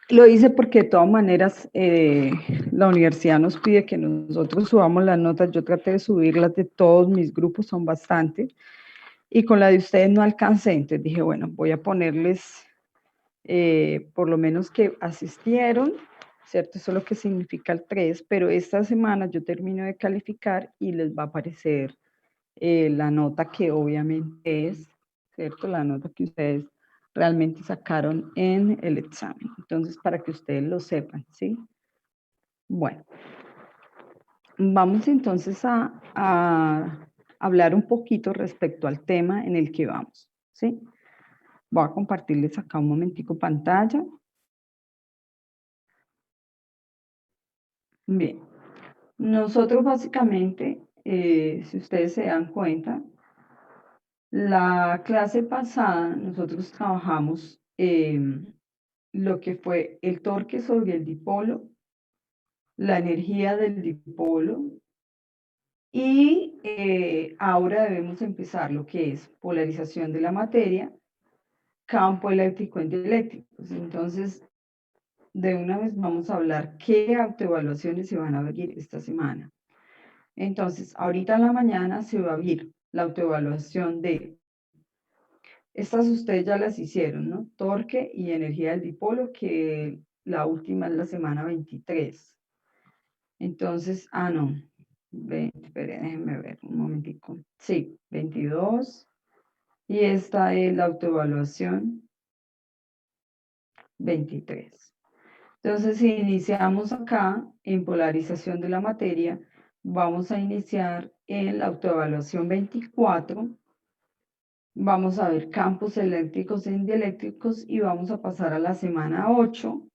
Lo hice porque de todas maneras la universidad nos pide que nosotros subamos las notas. Yo traté de subirlas de todos mis grupos, son bastantes, y con la de ustedes no alcancé. Entonces dije, bueno, voy a ponerles por lo menos que asistieron, ¿cierto? Eso es lo que significa el 3, pero esta semana yo termino de calificar y les va a aparecer la nota que obviamente es, ¿cierto? La nota que ustedes realmente sacaron en el examen. Entonces, para que ustedes lo sepan, ¿sí? Bueno, vamos entonces a hablar un poquito respecto al tema en el que vamos, ¿sí? Voy a compartirles acá un momentico pantalla. Bien, nosotros básicamente, si ustedes se dan cuenta, la clase pasada nosotros trabajamos lo que fue el torque sobre el dipolo, la energía del dipolo, y ahora debemos empezar lo que es polarización de la materia, campo eléctrico en dieléctricos. Entonces, de una vez vamos a hablar qué autoevaluaciones se van a ver esta semana. Entonces, ahorita en la mañana se va a ver la autoevaluación de, estas ustedes ya las hicieron, ¿no? Torque y energía del dipolo, que la última es la semana 23. Entonces, no, espere, déjenme ver un momentico. Sí, 22. Y esta es la autoevaluación 23. Entonces, si iniciamos acá en polarización de la materia, vamos a iniciar en la autoevaluación 24. Vamos a ver campos eléctricos e dieléctricos y vamos a pasar a la semana 8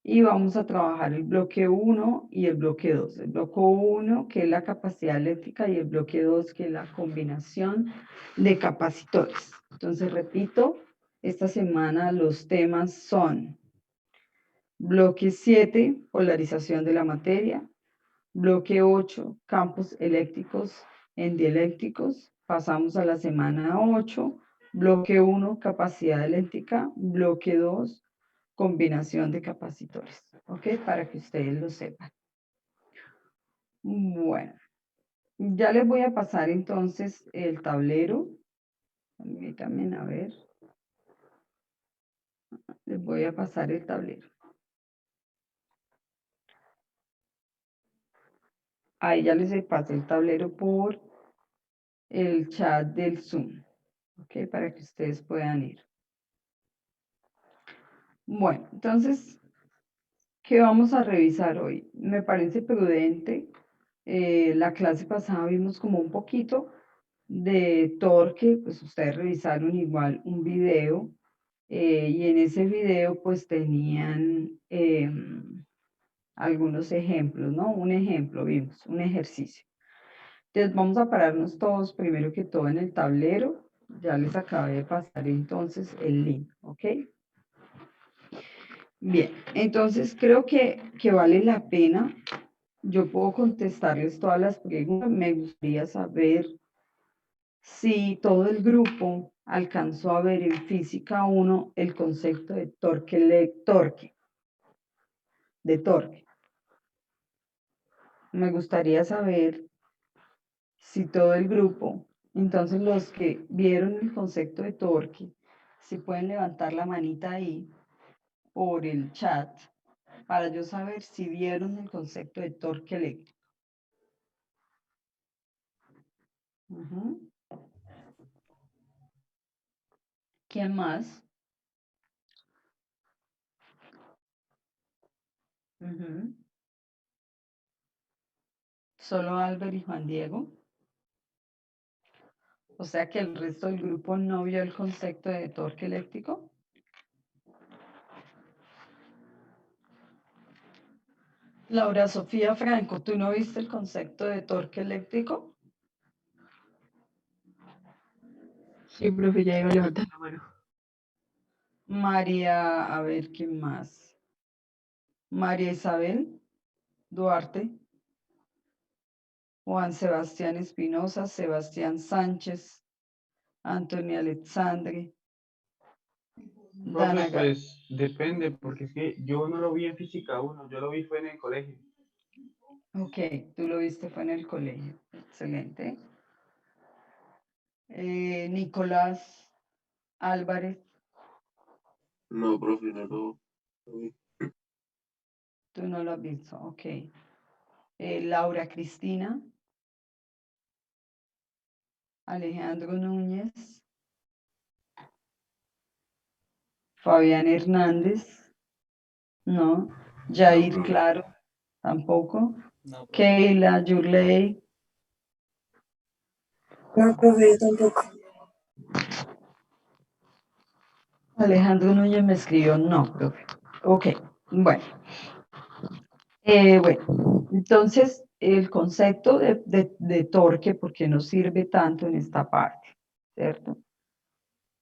y vamos a trabajar el bloque 1 y el bloque 2. El bloque 1, que es la capacidad eléctrica, y el bloque 2, que es la combinación de capacitores. Entonces, repito, esta semana los temas son bloque 7, polarización de la materia; bloque 8, campos eléctricos en dieléctricos. Pasamos a la semana 8, bloque 1, capacidad eléctrica; bloque 2, combinación de capacitores. ¿Ok? Para que ustedes lo sepan. Bueno, ya les voy a pasar entonces el tablero. Permítanme, a ver. Les voy a pasar el tablero. Ahí ya les pasé el tablero por el chat del Zoom. ¿Ok? Para que ustedes puedan ir. Bueno, entonces, ¿qué vamos a revisar hoy? Me parece prudente. La clase pasada vimos como un poquito de torque, pues ustedes revisaron igual un video, y en ese video pues tenían algunos ejemplos, ¿no? Un ejemplo, vimos, un ejercicio. Entonces vamos a pararnos todos primero que todo en el tablero. Ya les acabé de pasar entonces el link, ¿ok? Bien, entonces creo que vale la pena. Yo puedo contestarles todas las preguntas. Me gustaría saber si todo el grupo alcanzó a ver en física 1 el concepto de torque. Me gustaría saber si todo el grupo, entonces los que vieron el concepto de torque, si pueden levantar la manita ahí por el chat para yo saber si vieron el concepto de torque eléctrico. ¿Quién más? Solo Álvaro y Juan Diego. O sea que el resto del grupo no vio el concepto de torque eléctrico. Laura Sofía Franco, ¿tú no viste el concepto de torque eléctrico? Sí, profe, ya iba a levantar la mano. María, a ver, ¿quién más? María Isabel Duarte, Juan Sebastián Espinosa, Sebastián Sánchez, Antonio Alexandre, Dana, Profe, pues depende, porque es que yo no lo vi en física 1, yo lo vi fue en el colegio. ok, tú lo viste fue en el colegio. Excelente. Nicolás Álvarez, No, profe, no lo vi. tú no lo has visto, ok. Laura Cristina, Alejandro Núñez, Fabián Hernández, no. Jair No. Claro, tampoco. No, profe. Keila Yurley, No, profe, yo tampoco. Alejandro Núñez me escribió no, profe. Ok, bueno. Bueno, entonces el concepto de torque, ¿por qué nos sirve tanto en esta parte? ¿Cierto?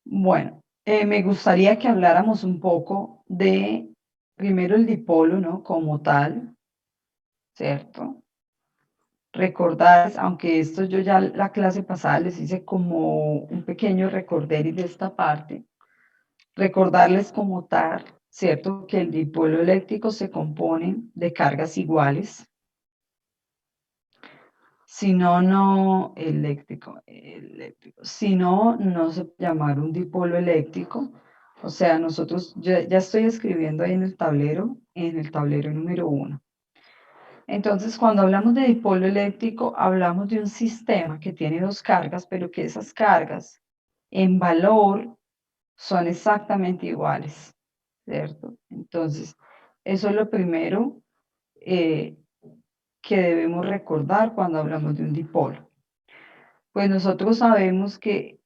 Bueno, me gustaría que habláramos un poco de, primero el dipolo, ¿no? Como tal, ¿cierto? Recordar, aunque esto yo ya la clase pasada les hice como un pequeño recorderis de esta parte, recordarles como tal, ¿cierto? Que el dipolo eléctrico se compone de cargas iguales. Si no, no eléctrico. Si no, no se puede llamar un dipolo eléctrico. O sea, nosotros, ya estoy escribiendo ahí en el tablero número 1. Entonces, cuando hablamos de dipolo eléctrico, hablamos de un sistema que tiene dos cargas, pero que esas cargas en valor son exactamente iguales, ¿cierto? Entonces, eso es lo primero que debemos recordar cuando hablamos de un dipolo. Pues nosotros sabemos que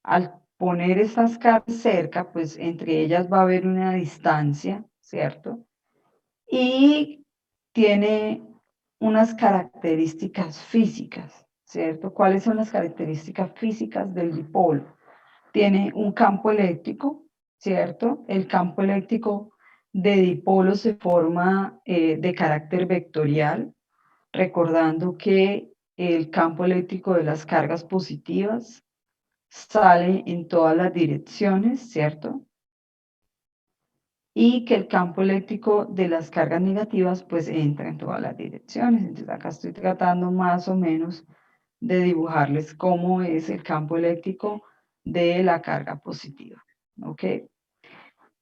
al poner estas cargas cerca, pues entre ellas va a haber una distancia, ¿cierto? Y tiene unas características físicas, ¿cierto? ¿Cuáles son las características físicas del dipolo? Tiene un campo eléctrico, ¿cierto? El campo eléctrico de dipolo se forma de carácter vectorial, recordando que el campo eléctrico de las cargas positivas sale en todas las direcciones, ¿cierto? Y que el campo eléctrico de las cargas negativas pues entra en todas las direcciones. Entonces acá estoy tratando más o menos de dibujarles cómo es el campo eléctrico de la carga positiva, ¿ok?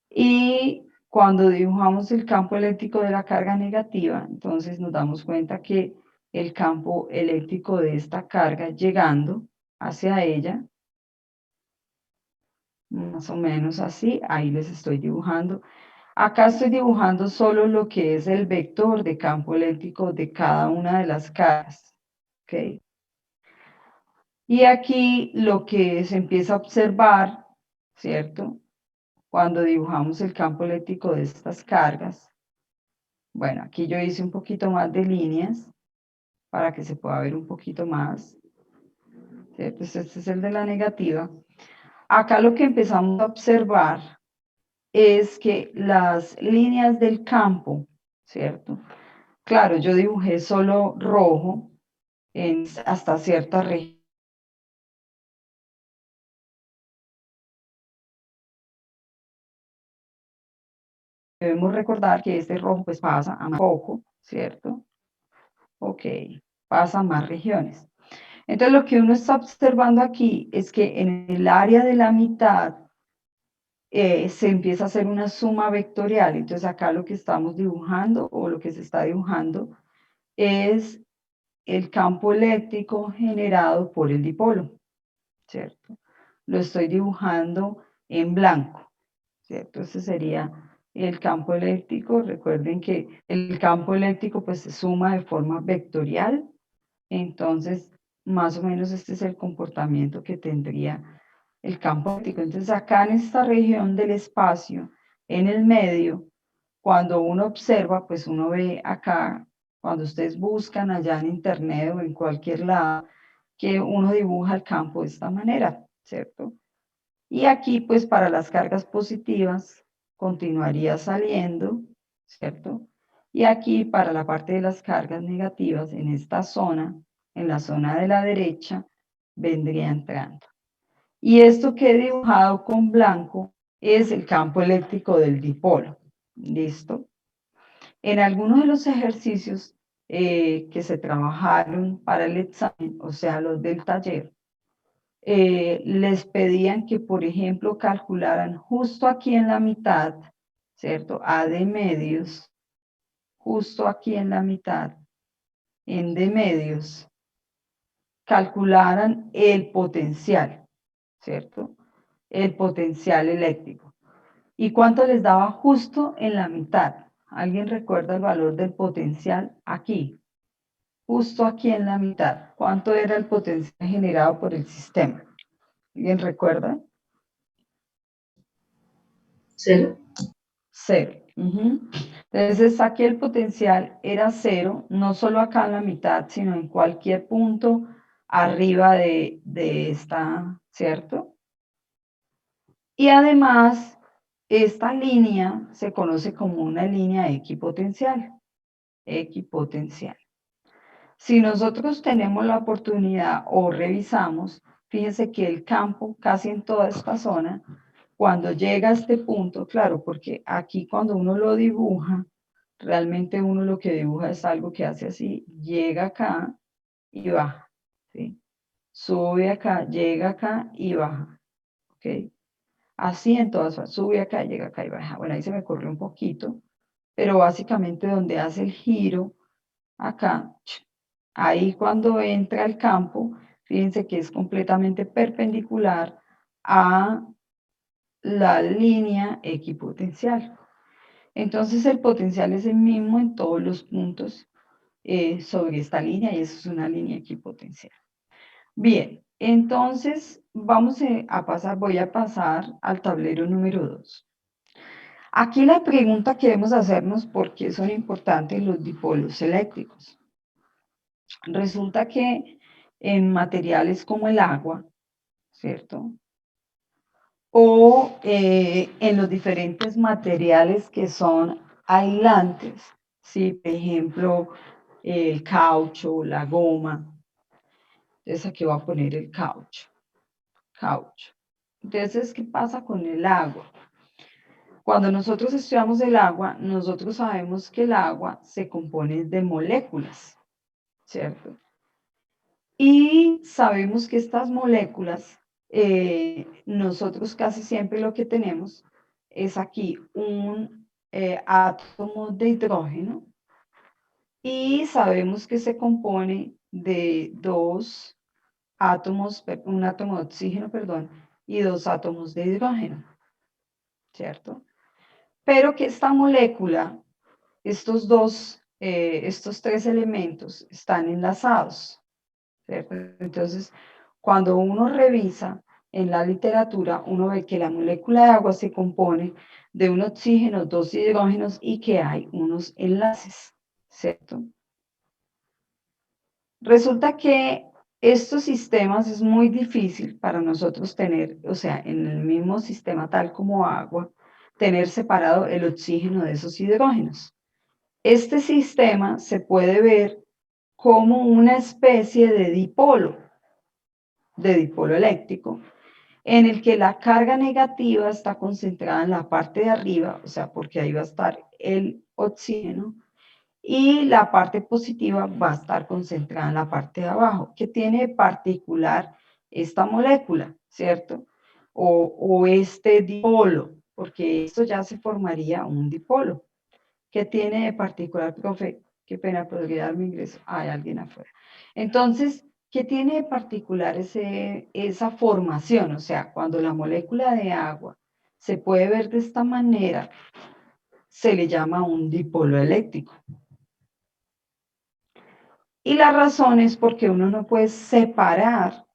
Y cuando dibujamos el campo eléctrico de la carga negativa, entonces nos damos cuenta que el campo eléctrico de esta carga llegando hacia ella, más o menos así, ahí les estoy dibujando. Acá estoy dibujando solo lo que es el vector de campo eléctrico de cada una de las cargas, ¿ok? Y aquí lo que se empieza a observar, ¿cierto? Cuando dibujamos el campo eléctrico de estas cargas. Bueno, aquí yo hice un poquito más de líneas para que se pueda ver un poquito más. ¿Cierto? Pues este es el de la negativa. Acá lo que empezamos a observar es que las líneas del campo, ¿cierto? Claro, yo dibujé solo rojo hasta cierta región. Debemos recordar que este rojo pues pasa a más poco, ¿cierto? Ok, pasa a más regiones. Entonces lo que uno está observando aquí es que en el área de la mitad se empieza a hacer una suma vectorial. Entonces acá lo que estamos dibujando o lo que se está dibujando es el campo eléctrico generado por el dipolo, ¿cierto? Lo estoy dibujando en blanco, ¿cierto? Ese sería el campo eléctrico. Recuerden que el campo eléctrico pues se suma de forma vectorial. Entonces, más o menos este es el comportamiento que tendría el campo eléctrico. Entonces, acá en esta región del espacio, en el medio, cuando uno observa, pues uno ve acá, cuando ustedes buscan allá en internet o en cualquier lado, que uno dibuja el campo de esta manera, ¿cierto? Y aquí, pues para las cargas positivas, continuaría saliendo, ¿cierto? Y aquí para la parte de las cargas negativas, en esta zona, en la zona de la derecha, vendría entrando. Y esto que he dibujado con blanco es el campo eléctrico del dipolo. ¿Listo? En algunos de los ejercicios que se trabajaron para el examen, o sea, los del taller, les pedían que, por ejemplo, calcularan justo aquí en la mitad, ¿cierto? A de medios, justo aquí en la mitad, en de medios, calcularan el potencial, ¿cierto? El potencial eléctrico. ¿Y cuánto les daba justo en la mitad? ¿Alguien recuerda el valor del potencial aquí? Justo aquí en la mitad. ¿Cuánto era el potencial generado por el sistema? ¿Alguien recuerda? 0. 0. Entonces aquí el potencial era 0, no solo acá en la mitad, sino en cualquier punto arriba de esta, ¿cierto? Y además, esta línea se conoce como una línea equipotencial. Equipotencial. Si nosotros tenemos la oportunidad o revisamos, fíjense que el campo casi en toda esta zona, cuando llega a este punto, claro, porque aquí cuando uno lo dibuja, realmente uno lo que dibuja es algo que hace así, llega acá y baja, ¿sí? Sube acá, llega acá y baja, ¿ok? Así en todas, sube acá, llega acá y baja. Bueno, ahí se me corrió un poquito, pero básicamente donde hace el giro, acá, ahí cuando entra el campo, fíjense que es completamente perpendicular a la línea equipotencial. Entonces el potencial es el mismo en todos los puntos sobre esta línea y eso es una línea equipotencial. Bien, entonces voy a pasar al tablero número 2. Aquí la pregunta que debemos hacernos, ¿por qué son importantes los dipolos eléctricos? Resulta que en materiales como el agua, ¿cierto? O en los diferentes materiales que son aislantes, ¿sí? Por ejemplo, el caucho, la goma. Entonces aquí voy a poner el caucho. Caucho. Entonces, ¿qué pasa con el agua? Cuando nosotros estudiamos el agua, nosotros sabemos que el agua se compone de moléculas, ¿cierto? Y sabemos que estas moléculas, nosotros casi siempre lo que tenemos es aquí un átomo de hidrógeno y sabemos que se compone de dos átomos, un átomo de oxígeno, perdón, y dos átomos de hidrógeno, ¿cierto? Pero que esta molécula, estos tres elementos están enlazados, ¿cierto? Entonces, cuando uno revisa en la literatura, uno ve que la molécula de agua se compone de un oxígeno, dos hidrógenos y que hay unos enlaces, ¿cierto? Resulta que estos sistemas es muy difícil para nosotros tener, o sea, en el mismo sistema tal como agua, tener separado el oxígeno de esos hidrógenos. Este sistema se puede ver como una especie de dipolo eléctrico, en el que la carga negativa está concentrada en la parte de arriba, o sea, porque ahí va a estar el oxígeno, y la parte positiva va a estar concentrada en la parte de abajo. ¿Qué tiene de particular esta molécula, cierto? O este dipolo, porque esto ya se formaría un dipolo. ¿Qué tiene de particular, profe? Qué pena, podría darme ingreso. Hay alguien afuera. Entonces, ¿qué tiene de particular esa formación? O sea, cuando la molécula de agua se puede ver de esta manera, se le llama un dipolo eléctrico. Y la razón es porque uno no puede separar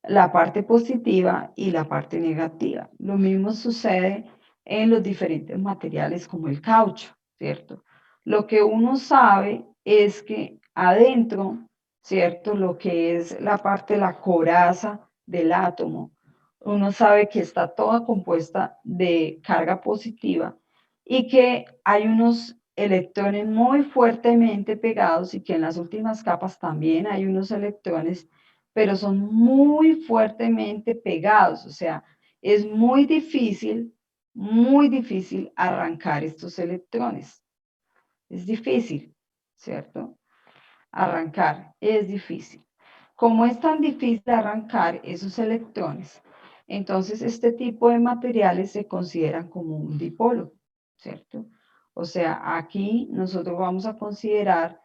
la parte positiva y la parte negativa. Lo mismo sucede en los diferentes materiales como el caucho, ¿cierto? Lo que uno sabe es que adentro, ¿cierto? Lo que es la parte, la coraza del átomo, uno sabe que está toda compuesta de carga positiva y que hay unos electrones muy fuertemente pegados y que en las últimas capas también hay unos electrones, pero son muy fuertemente pegados, o sea, es muy difícil muy difícil arrancar estos electrones. Es difícil, ¿cierto? Arrancar es difícil. Como es tan difícil arrancar esos electrones, entonces este tipo de materiales se consideran como un dipolo, ¿cierto? O sea, aquí nosotros vamos a considerar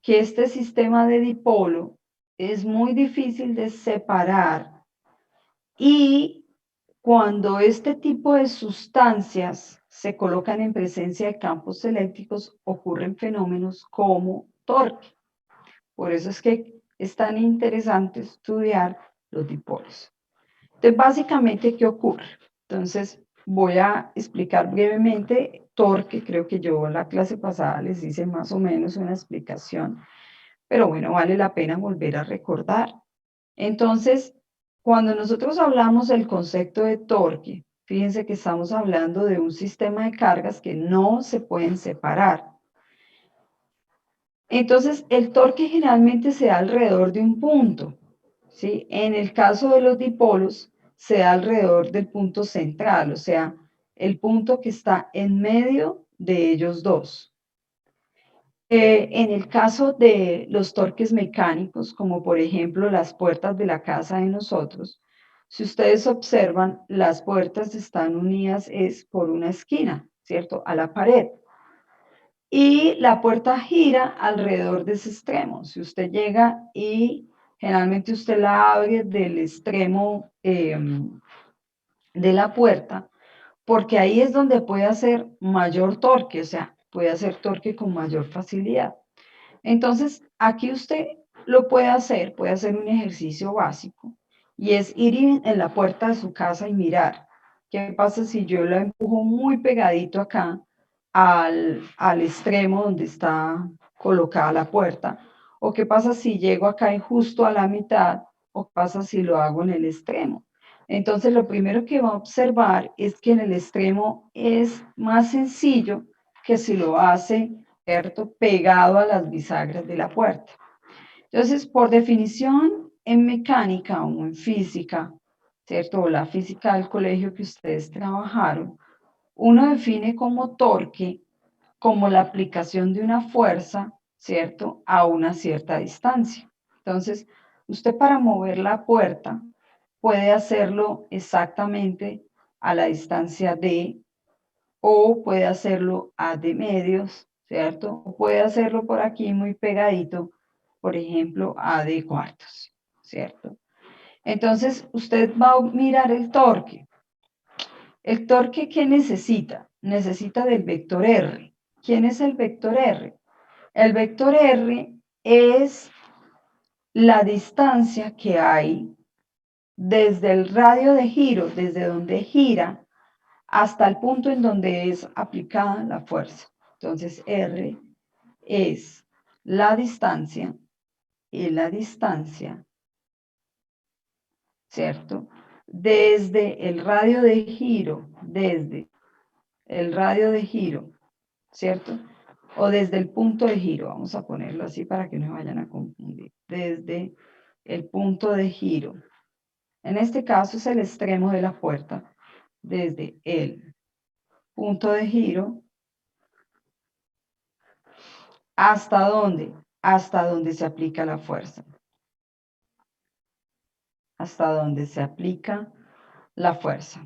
que este sistema de dipolo es muy difícil de separar y cuando este tipo de sustancias se colocan en presencia de campos eléctricos ocurren fenómenos como torque. Por eso es que es tan interesante estudiar los dipolos. Entonces, básicamente, ¿qué ocurre? Entonces, voy a explicar brevemente torque. Creo que yo en la clase pasada les hice más o menos una explicación, pero bueno, vale la pena volver a recordar. Entonces, cuando nosotros hablamos del concepto de torque, fíjense que estamos hablando de un sistema de cargas que no se pueden separar. Entonces, el torque generalmente se da alrededor de un punto, ¿sí? En el caso de los dipolos, se da alrededor del punto central, o sea, el punto que está en medio de ellos dos. En el caso de los torques mecánicos, como por ejemplo las puertas de la casa de nosotros, si ustedes observan, las puertas están unidas es por una esquina, ¿cierto? A la pared. Y la puerta gira alrededor de ese extremo. Si usted llega y generalmente usted la abre del extremo de la puerta, porque ahí es donde puede hacer mayor torque, o sea, puede hacer torque con mayor facilidad. Entonces, aquí usted lo puede hacer un ejercicio básico, y es ir en la puerta de su casa y mirar. ¿Qué pasa si yo la empujo muy pegadito acá al extremo donde está colocada la puerta? ¿O qué pasa si llego acá y justo a la mitad? ¿O qué pasa si lo hago en el extremo? Entonces, lo primero que va a observar es que en el extremo es más sencillo que si lo hace, ¿cierto?, pegado a las bisagras de la puerta. Entonces, por definición, en mecánica o en física, ¿cierto?, o la física del colegio que ustedes trabajaron, uno define como torque como la aplicación de una fuerza, ¿cierto?, a una cierta distancia. Entonces, usted para mover la puerta puede hacerlo exactamente a la distancia D, o puede hacerlo a D medios, ¿cierto? O puede hacerlo por aquí muy pegadito, por ejemplo, a D cuartos, ¿cierto? Entonces, usted va a mirar el torque. ¿El torque qué necesita? Necesita del vector R. ¿Quién es el vector R? El vector R es la distancia que hay desde el radio de giro, desde donde gira, hasta el punto en donde es aplicada la fuerza. Entonces, R es la distancia, ¿cierto? Desde el radio de giro, ¿cierto? O desde el punto de giro, vamos a ponerlo así para que no se vayan a confundir. Desde el punto de giro. En este caso es el extremo de la puerta. Desde el punto de giro, ¿hasta dónde? Hasta donde se aplica la fuerza. Hasta donde se aplica la fuerza.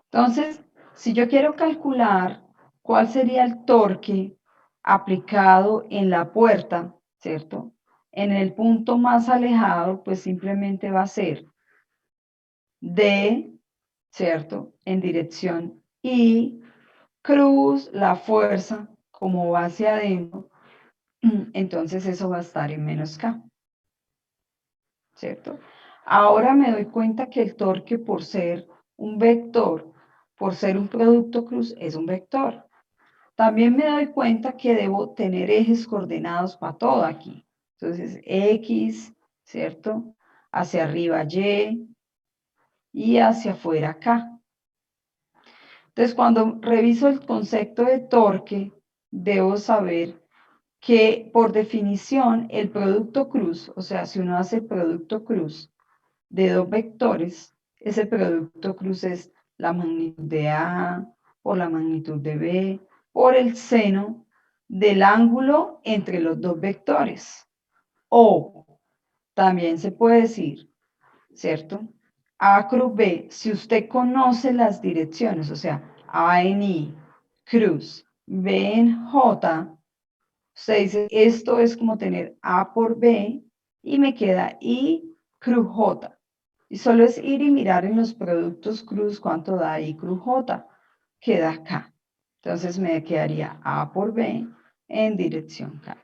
Entonces, si yo quiero calcular cuál sería el torque aplicado en la puerta, ¿cierto?, en el punto más alejado, pues simplemente va a ser D, ¿cierto?, en dirección I, cruz la fuerza como va hacia adentro, entonces eso va a estar en menos K, ¿cierto? Ahora me doy cuenta que el torque, por ser un vector, por ser un producto cruz, es un vector. También me doy cuenta que debo tener ejes coordenados para todo aquí. Entonces, X, ¿cierto?, hacia arriba y hacia afuera K. Entonces, cuando reviso el concepto de torque, debo saber que, por definición, el producto cruz, o sea, si uno hace el producto cruz de dos vectores, ese producto cruz es la magnitud de A por la magnitud de B por el seno del ángulo entre los dos vectores. O también se puede decir, ¿cierto? A cruz B, si usted conoce las direcciones, o sea, A en I, cruz, B en J, usted dice, esto es como tener A por B y me queda I cruz J. Y solo es ir y mirar en los productos cruz cuánto da I cruz J. Queda acá. Entonces me quedaría A por B en dirección K.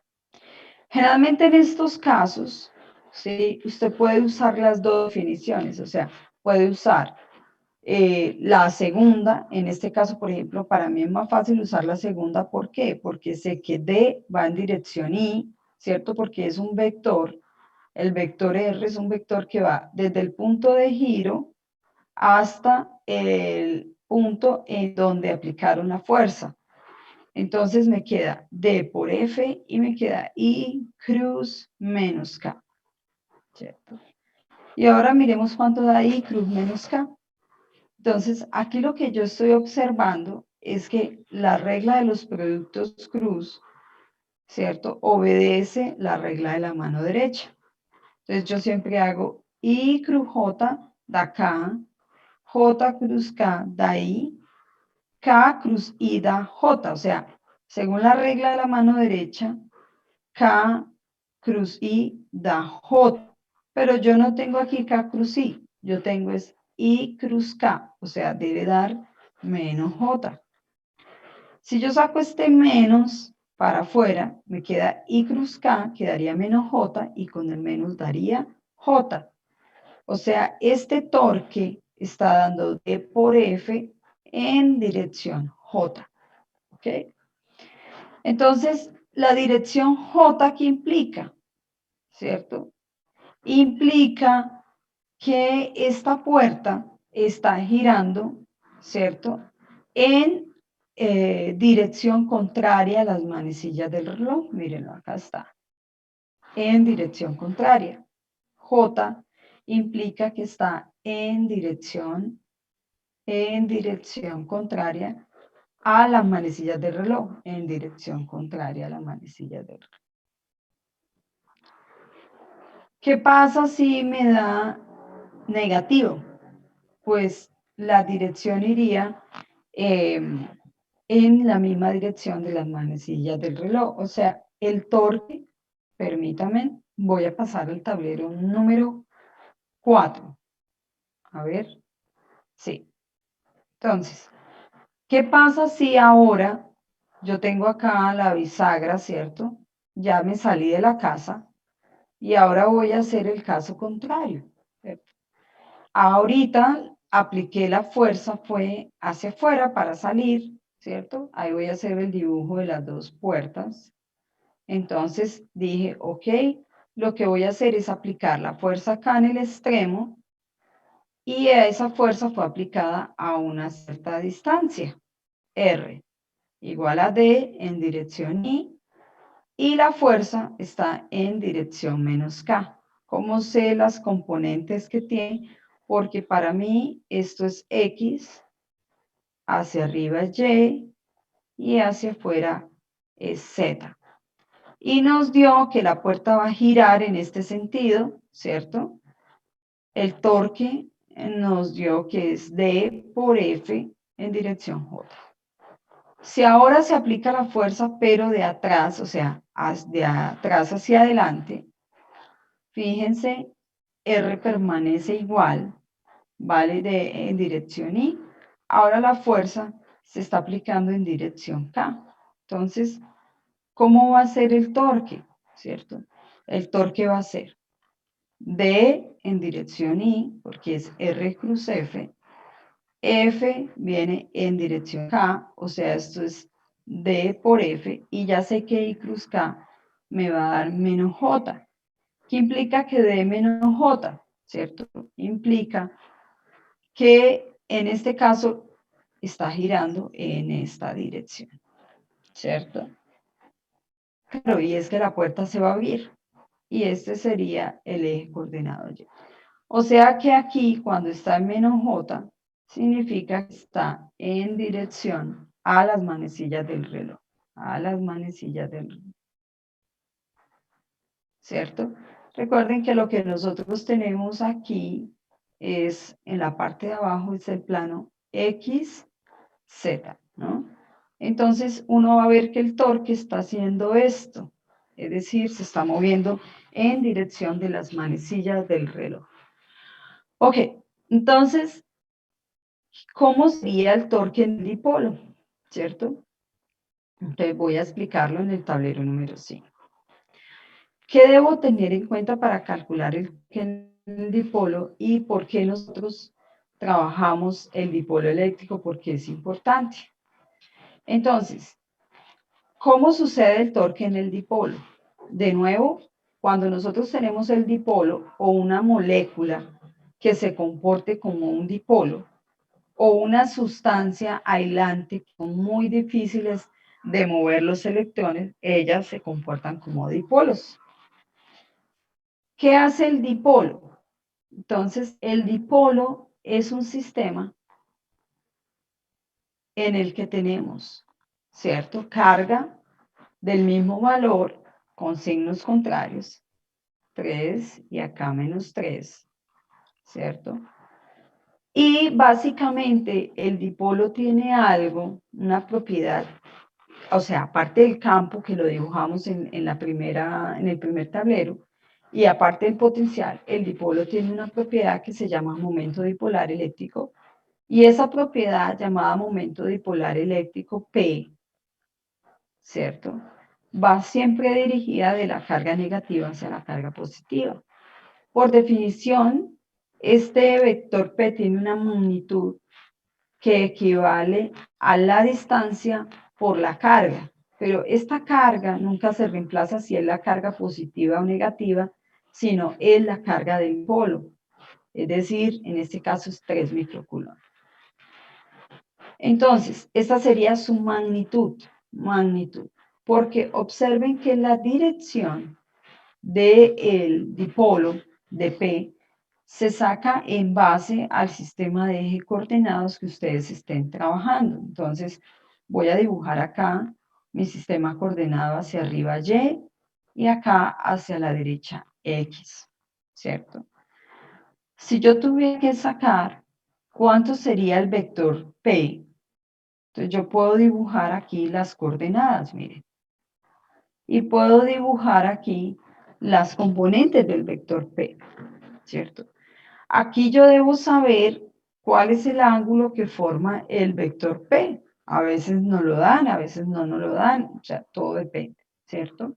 Generalmente en estos casos, ¿sí? Usted puede usar las dos definiciones, o sea, puede usar la segunda, en este caso, por ejemplo, para mí es más fácil usar la segunda, ¿por qué? Porque sé que D va en dirección I, ¿cierto? Porque es un vector, el vector R es un vector que va desde el punto de giro hasta el punto en donde aplicaron la fuerza. Entonces me queda D por F y me queda I cruz menos K, ¿cierto? Y ahora miremos cuánto da I cruz menos K. Entonces, aquí lo que yo estoy observando es que la regla de los productos cruz, ¿cierto? Obedece la regla de la mano derecha. Entonces, yo siempre hago I cruz J da K, J cruz K da I, K cruz I da J. O sea, según la regla de la mano derecha, K cruz I da J. Pero yo no tengo aquí K cruz I, yo tengo es I cruz K, o sea, debe dar menos J. Si yo saco este menos para afuera, me queda I cruz K, quedaría menos J, y con el menos daría J. O sea, este torque está dando D por F en dirección J. ¿Ok? Entonces, la dirección J, ¿qué implica? ¿Cierto? Implica que esta puerta está girando, ¿cierto? En dirección contraria a las manecillas del reloj. Mírenlo, acá está. En dirección contraria. J implica que está en dirección contraria a las manecillas del reloj. En dirección contraria a las manecillas del reloj. ¿Qué pasa si me da negativo? Pues la dirección iría en la misma dirección de las manecillas del reloj. O sea, el torque, permítame, voy a pasar al tablero número 4. A ver, sí. Entonces, ¿qué pasa si ahora yo tengo acá la bisagra, ¿cierto? Ya me salí de la casa y ahora voy a hacer el caso contrario, ¿cierto? Ahorita apliqué la fuerza, fue hacia afuera para salir, ¿cierto? Ahí voy a hacer el dibujo de las dos puertas. Entonces dije, ok, lo que voy a hacer es aplicar la fuerza acá en el extremo y esa fuerza fue aplicada a una cierta distancia, R, igual a D en dirección I, y la fuerza está en dirección menos K. ¿Cómo sé las componentes que tiene? Porque para mí esto es X, hacia arriba es Y y hacia afuera es Z. Y nos dio que la puerta va a girar en este sentido, ¿cierto? El torque nos dio que es D por F en dirección J. Si ahora se aplica la fuerza, pero de atrás, o sea, de atrás hacia adelante, fíjense, R permanece igual, ¿vale? En dirección I. Ahora la fuerza se está aplicando en dirección K. Entonces, ¿cómo va a ser el torque? ¿Cierto? El torque va a ser D en dirección I, porque es R cruz F. F viene en dirección K, o sea, esto es D por F, y ya sé que I cruz K me va a dar menos J. ¿Qué implica que D menos J? ¿Cierto? Implica que en este caso está girando en esta dirección, ¿cierto? Claro, y es que la puerta se va a abrir, y este sería el eje coordenado Y. O sea que aquí, cuando está en menos J, significa que está en dirección a las manecillas del reloj, a las manecillas del reloj, ¿cierto? Recuerden que lo que nosotros tenemos aquí es, en la parte de abajo, es el plano X, Z, ¿no? Entonces, uno va a ver que el torque está haciendo esto, es decir, se está moviendo en dirección de las manecillas del reloj. Ok, entonces, ¿cómo sería el torque en el dipolo? ¿Cierto? Entonces, voy a explicarlo en el tablero número 5. ¿Qué debo tener en cuenta para calcular el torque en el dipolo y por qué nosotros trabajamos el dipolo eléctrico? Porque es importante. Entonces, ¿cómo sucede el torque en el dipolo? De nuevo, cuando nosotros tenemos el dipolo o una molécula que se comporte como un dipolo o una sustancia aislante que son muy difíciles de mover los electrones, ellas se comportan como dipolos. ¿Qué hace el dipolo? Entonces, el dipolo es un sistema en el que tenemos, ¿cierto? Carga del mismo valor con signos contrarios, 3 y acá -3, ¿cierto? Y básicamente el dipolo tiene algo, una propiedad, o sea, aparte del campo que lo dibujamos en el primer tablero, y aparte del potencial, el dipolo tiene una propiedad que se llama momento dipolar eléctrico, y esa propiedad llamada momento dipolar eléctrico P, ¿cierto?, va siempre dirigida de la carga negativa hacia la carga positiva. Por definición, este vector P tiene una magnitud que equivale a la distancia por la carga, pero esta carga nunca se reemplaza si es la carga positiva o negativa, sino es la carga del polo, es decir, en este caso es 3 microcoulomb. Entonces, esta sería su magnitud, porque observen que la dirección del dipolo de P se saca en base al sistema de eje coordenados que ustedes estén trabajando. Entonces, voy a dibujar acá mi sistema coordenado hacia arriba y acá hacia la derecha X, ¿cierto? Si yo tuviera que sacar cuánto sería el vector P, entonces yo puedo dibujar aquí las coordenadas, miren. Y puedo dibujar aquí las componentes del vector P, ¿cierto? Aquí yo debo saber cuál es el ángulo que forma el vector P. A veces nos lo dan, a veces no nos lo dan, o sea, todo depende, ¿cierto?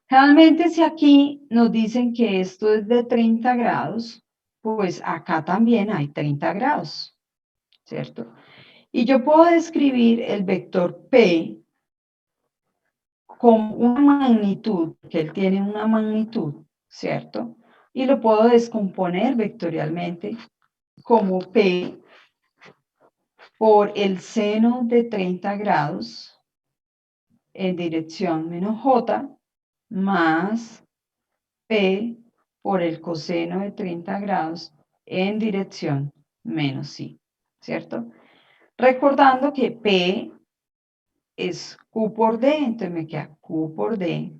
Realmente si aquí nos dicen que esto es de 30 grados, pues acá también hay 30 grados, ¿cierto? Y yo puedo describir el vector P con una magnitud, que él tiene una magnitud, ¿cierto? Y lo puedo descomponer vectorialmente como P por el seno de 30 grados en dirección menos J más P por el coseno de 30 grados en dirección menos I, ¿cierto? Recordando que P es Q por D, entonces me queda Q por D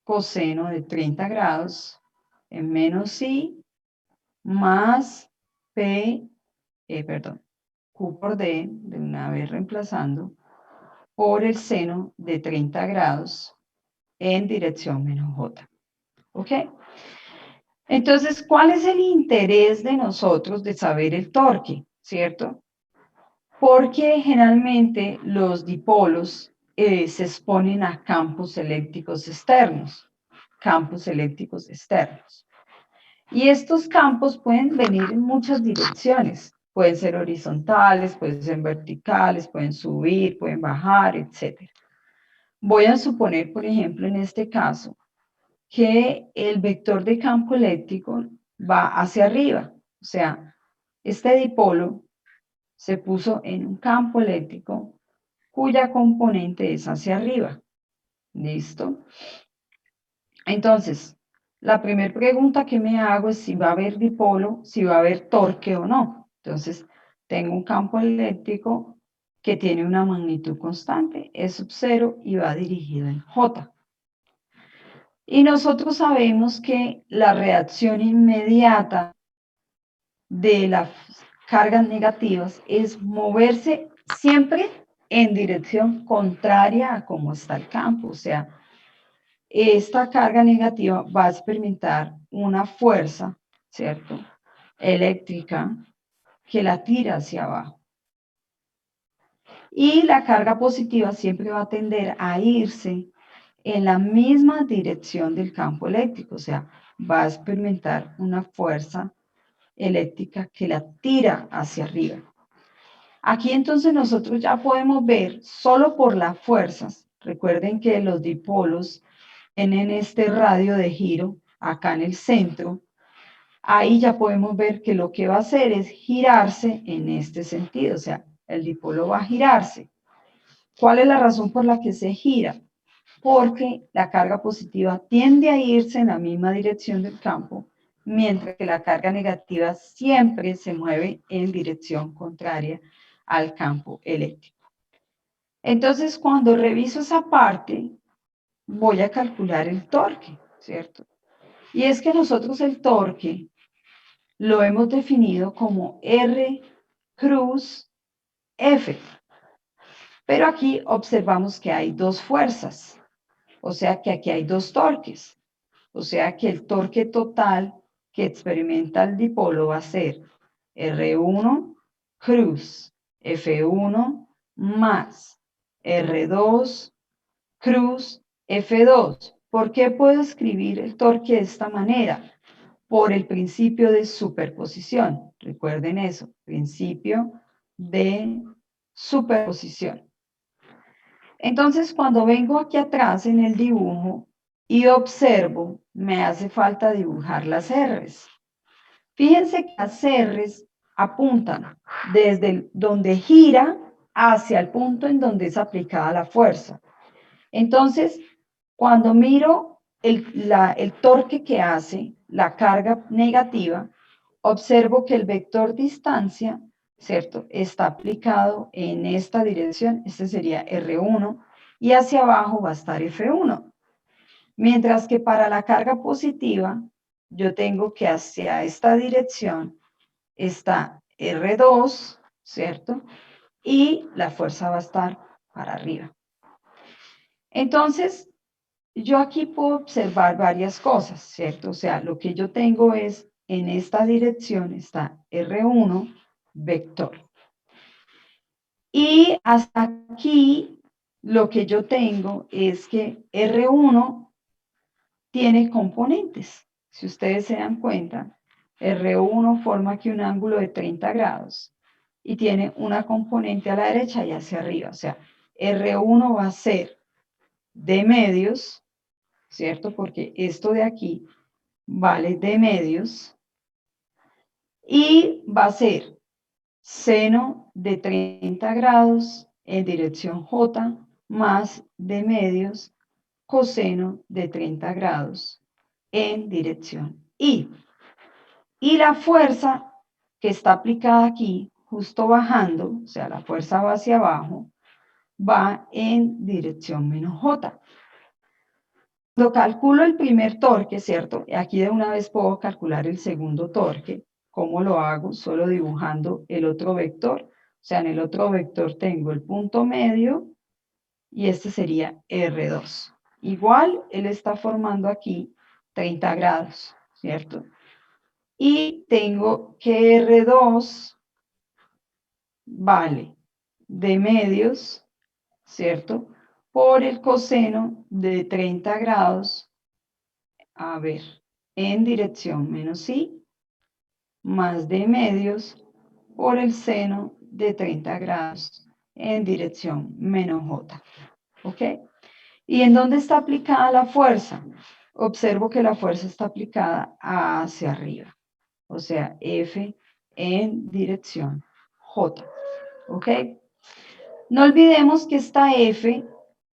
coseno de 30 grados en menos I más Q por D, de una vez reemplazando, por el seno de 30 grados en dirección menos J. ¿Ok? Entonces, ¿cuál es el interés de nosotros de saber el torque? ¿Cierto? Porque generalmente los dipolos se exponen a campos eléctricos externos. Y estos campos pueden venir en muchas direcciones. Pueden ser horizontales, pueden ser verticales, pueden subir, pueden bajar, etc. Voy a suponer, por ejemplo, en este caso, que el vector de campo eléctrico va hacia arriba. O sea, este dipolo se puso en un campo eléctrico cuya componente es hacia arriba. ¿Listo? Entonces, la primera pregunta que me hago es si va a haber dipolo, si va a haber torque o no. Entonces, tengo un campo eléctrico que tiene una magnitud constante, E sub 0, y va dirigido en J. Y nosotros sabemos que la reacción inmediata de las cargas negativas es moverse siempre en dirección contraria a cómo está el campo. O sea, esta carga negativa va a experimentar una fuerza, ¿cierto?, eléctrica que la tira hacia abajo. Y la carga positiva siempre va a tender a irse en la misma dirección del campo eléctrico, o sea, va a experimentar una fuerza eléctrica que la tira hacia arriba. Aquí entonces nosotros ya podemos ver solo por las fuerzas. Recuerden que los dipolos tienen este radio de giro acá en el centro. Ahí ya podemos ver que lo que va a hacer es girarse en este sentido, o sea, el dipolo va a girarse. ¿Cuál es la razón por la que se gira? Porque la carga positiva tiende a irse en la misma dirección del campo, mientras que la carga negativa siempre se mueve en dirección contraria al campo eléctrico. Entonces, cuando reviso esa parte, voy a calcular el torque, ¿cierto? Y es que nosotros el torque lo hemos definido como R cruz F. Pero aquí observamos que hay dos fuerzas, o sea que aquí hay dos torques. O sea que el torque total que experimenta el dipolo va a ser R1 cruz F1 más R2 cruz F2. ¿Por qué puedo escribir el torque de esta manera? Por el principio de superposición. Recuerden eso, principio de superposición. Entonces, cuando vengo aquí atrás en el dibujo y observo, me hace falta dibujar las R's. Fíjense que las R's apuntan desde donde gira hacia el punto en donde es aplicada la fuerza. Entonces, cuando miro el torque que hace la carga negativa, observo que el vector distancia, ¿cierto?, está aplicado en esta dirección, este sería R1, y hacia abajo va a estar F1. Mientras que para la carga positiva, yo tengo que hacia esta dirección está R2, ¿cierto? Y la fuerza va a estar para arriba. Entonces, yo aquí puedo observar varias cosas, ¿cierto? O sea, lo que yo tengo es, en esta dirección está R1, vector. Y hasta aquí, lo que yo tengo es que R1 tiene componentes. Si ustedes se dan cuenta, R1 forma aquí un ángulo de 30 grados y tiene una componente a la derecha y hacia arriba. O sea, R1 va a ser de medios, ¿cierto? Porque esto de aquí vale de medios y va a ser seno de 30 grados en dirección J más de medios coseno de 30 grados en dirección I. Y la fuerza que está aplicada aquí, justo bajando, o sea, la fuerza va hacia abajo, va en dirección menos J. Cuando calculo el primer torque, ¿cierto? Y aquí de una vez puedo calcular el segundo torque. ¿Cómo lo hago? Solo dibujando el otro vector. O sea, en el otro vector tengo el punto medio y este sería R2. Igual, él está formando aquí 30 grados, ¿cierto? Y tengo que R2 vale de medios, ¿cierto?, por el coseno de 30 grados, a ver, en dirección menos I, más de medios por el seno de 30 grados en dirección menos J. ¿Ok? ¿Y en dónde está aplicada la fuerza? Observo que la fuerza está aplicada hacia arriba. O sea, F en dirección J. ¿Ok? No olvidemos que esta F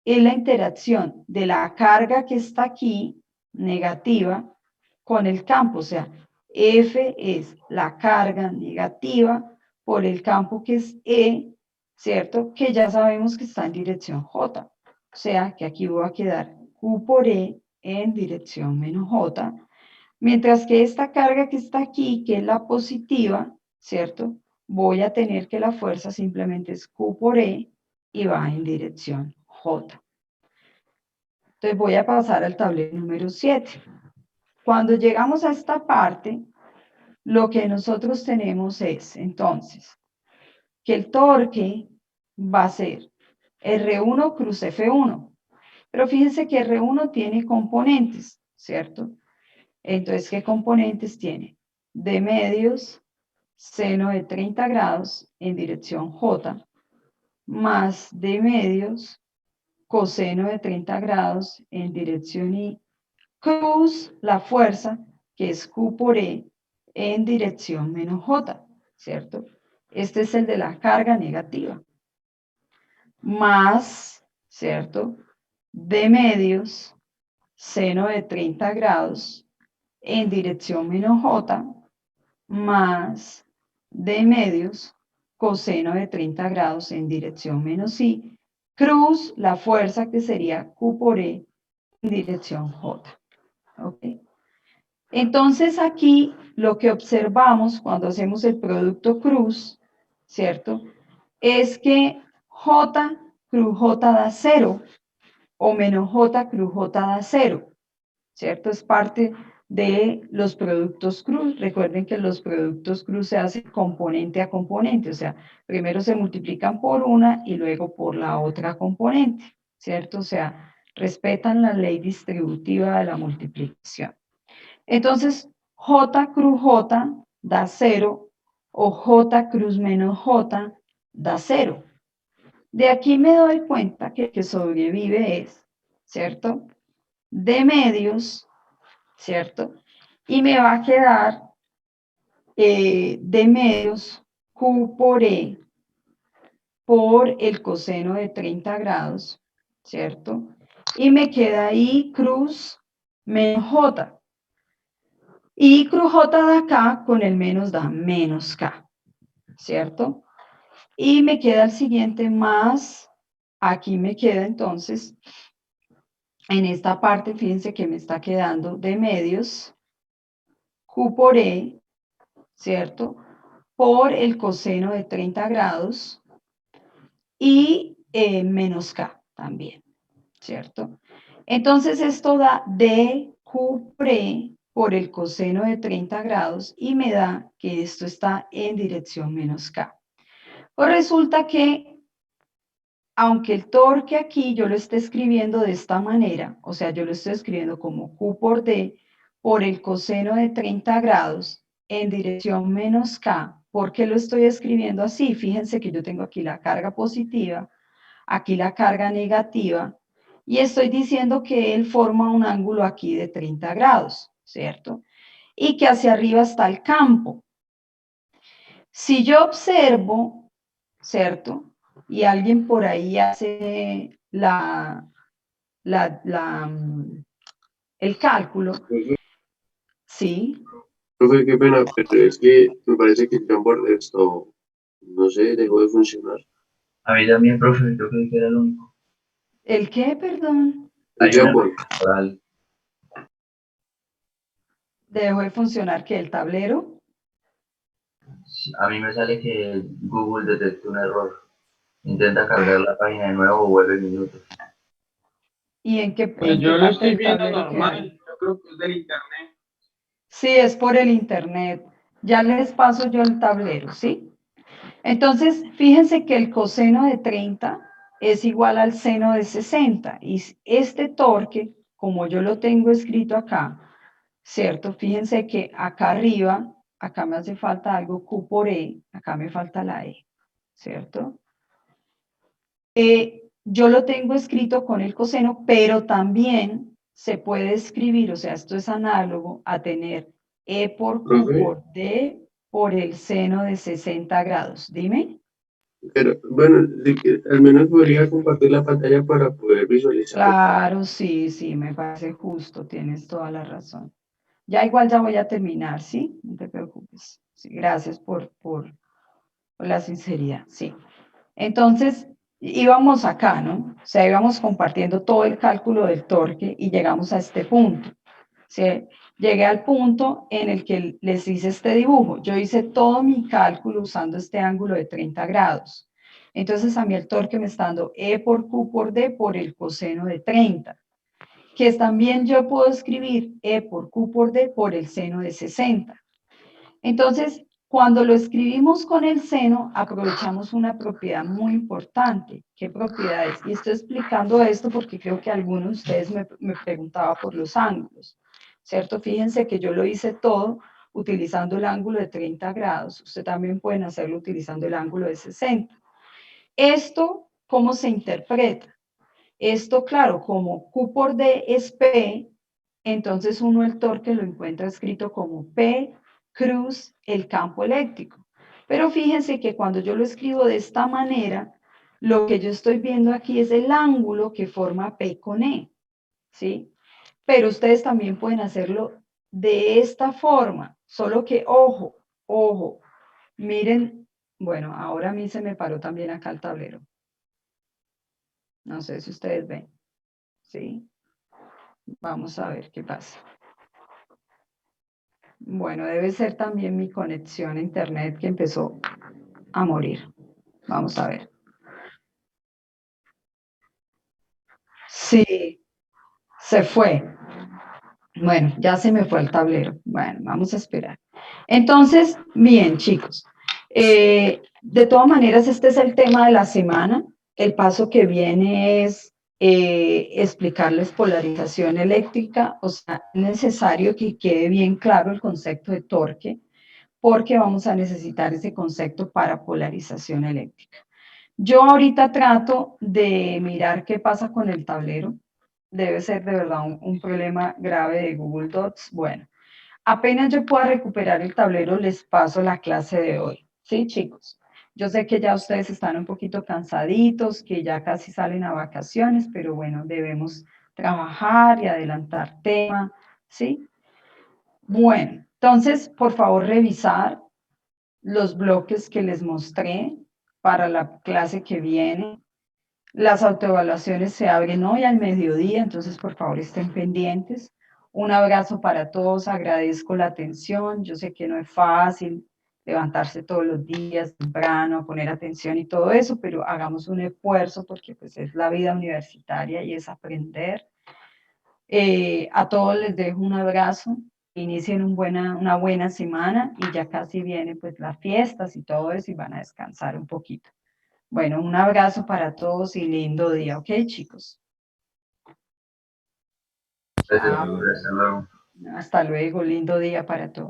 es la interacción de la carga que está aquí, negativa, con el campo. O sea, F es la carga negativa por el campo que es E, ¿cierto? Que ya sabemos que está en dirección J. O sea, que aquí voy a quedar Q por E en dirección menos J, mientras que esta carga que está aquí, que es la positiva, ¿cierto? Voy a tener que la fuerza simplemente es Q por E y va en dirección J. Entonces voy a pasar al tablero número 7. Cuando llegamos a esta parte, lo que nosotros tenemos es, entonces, que el torque va a ser R1 cruz F1. Pero fíjense que R1 tiene componentes, ¿cierto? Entonces, ¿qué componentes tiene? De medios, seno de 30 grados en dirección J, más de medios, coseno de 30 grados en dirección I, cruz la fuerza, que es Q por E, en dirección menos J, ¿cierto? Este es el de la carga negativa. Más, ¿cierto? De medios, seno de 30 grados en dirección menos J, más de medios, coseno de 30 grados en dirección menos I, cruz la fuerza que sería Q por E en dirección J. ¿Ok? Entonces aquí lo que observamos cuando hacemos el producto cruz, ¿cierto? Es que J cruz J da 0 o menos J cruz J da 0, ¿cierto? Es parte de los productos cruz. Recuerden que los productos cruz se hacen componente a componente, o sea, primero se multiplican por una y luego por la otra componente, ¿cierto? O sea, respetan la ley distributiva de la multiplicación. Entonces, J cruz J da 0 o J cruz menos J da 0. De aquí me doy cuenta que el que sobrevive es, ¿cierto? De medios, ¿cierto? Y me va a quedar de medios Q por E por el coseno de 30 grados, ¿cierto? Y me queda I cruz menos J. Y cruz J da K con el menos da menos K, ¿cierto? Y me queda el siguiente más, aquí me queda entonces, en esta parte, fíjense que me está quedando de medios, Q por E, ¿cierto? Por el coseno de 30 grados y menos K también, ¿cierto? Entonces esto da DQ pre por el coseno de 30 grados y me da que esto está en dirección menos K. Pues resulta que, aunque el torque aquí yo lo esté escribiendo de esta manera, o sea, yo lo estoy escribiendo como Q por D por el coseno de 30 grados en dirección menos K, ¿por qué lo estoy escribiendo así? Fíjense que yo tengo aquí la carga positiva, aquí la carga negativa, y estoy diciendo que él forma un ángulo aquí de 30 grados, ¿cierto? Y que hacia arriba está el campo. Si yo observo, ¿cierto? Y alguien por ahí hace el cálculo, ¿sí? Profe, qué pena, pero es que me parece que el jamboard esto, no sé, dejó de funcionar. A mí también, profe, yo creí que era el único. ¿El qué, perdón? El Hay una jamboard. temporal. ¿Dejó de funcionar qué? ¿El tablero? A mí me sale que Google detectó un error. Intenta cargar la página de nuevo o vuelve minutos. ¿Y en qué Pues yo lo parte estoy del viendo tablero queda? normal. Yo creo que es del internet. Sí, es por el internet. Ya les paso yo el tablero, ¿sí? Entonces, fíjense que el coseno de 30 es igual al seno de 60. Y este torque, como yo lo tengo escrito acá, ¿cierto? Fíjense que acá arriba, acá me hace falta algo Q por E, acá me falta la E, ¿cierto? Yo lo tengo escrito con el coseno, pero también se puede escribir, o sea, esto es análogo a tener E por Q Profe, por D por el seno de 60 grados. Dime. pero bueno, al menos podría compartir la pantalla para poder visualizarlo. Claro, sí, sí, me parece justo, tienes toda la razón. Ya igual ya voy a terminar, ¿sí? No te preocupes. Sí, gracias por Por la sinceridad, sí. Entonces, íbamos acá, ¿no? O sea, íbamos compartiendo todo el cálculo del torque y llegamos a este punto. ¿Sí? Llegué al punto en el que les hice este dibujo. Yo hice todo mi cálculo usando este ángulo de 30 grados. Entonces, a mí el torque me está dando E por Q por D por el coseno de 30, que también yo puedo escribir E por Q por D por el seno de 60. Entonces, cuando lo escribimos con el seno, aprovechamos una propiedad muy importante. ¿Qué propiedad es? Y estoy explicando esto porque creo que alguno de ustedes me preguntaba por los ángulos, ¿cierto? Fíjense que yo lo hice todo utilizando el ángulo de 30 grados. Usted también pueden hacerlo utilizando el ángulo de 60. Esto, ¿cómo se interpreta? Esto, claro, como Q por D es P, entonces uno el torque lo encuentra escrito como P cruz el campo eléctrico. Pero fíjense que cuando yo lo escribo de esta manera, lo que yo estoy viendo aquí es el ángulo que forma P con E, ¿sí? Pero ustedes también pueden hacerlo de esta forma, solo que, ojo, ojo, miren, bueno, ahora a mí se me paró también acá el tablero. No sé si ustedes ven, ¿sí? Vamos a ver qué pasa. Bueno, debe ser también mi conexión a internet que empezó a morir. Vamos a ver. Sí, se fue. Bueno, ya se me fue el tablero. Bueno, vamos a esperar. Entonces, bien, chicos. De todas maneras, este es el tema de la semana. El paso que viene es explicarles polarización eléctrica. O sea, es necesario que quede bien claro el concepto de torque, porque vamos a necesitar ese concepto para polarización eléctrica. Yo ahorita trato de mirar qué pasa con el tablero. Debe ser de verdad un problema grave de Google Docs. Bueno, apenas yo pueda recuperar el tablero, les paso la clase de hoy. ¿Sí, chicos? Yo sé que ya ustedes están un poquito cansaditos, que ya casi salen a vacaciones, pero bueno, debemos trabajar y adelantar tema, ¿sí? Bueno, entonces, por favor, revisar los bloques que les mostré para la clase que viene. Las autoevaluaciones se abren hoy al mediodía, entonces por favor estén pendientes. Un abrazo para todos, agradezco la atención. Yo sé que no es fácil levantarse todos los días temprano, poner atención y todo eso, pero hagamos un esfuerzo porque pues es la vida universitaria y es aprender. A todos les dejo un abrazo, inicien una buena semana y ya casi vienen pues las fiestas y todo eso y van a descansar un poquito. Bueno, un abrazo para todos y lindo día, ¿ok, chicos? Hasta luego. Hasta luego, lindo día para todos.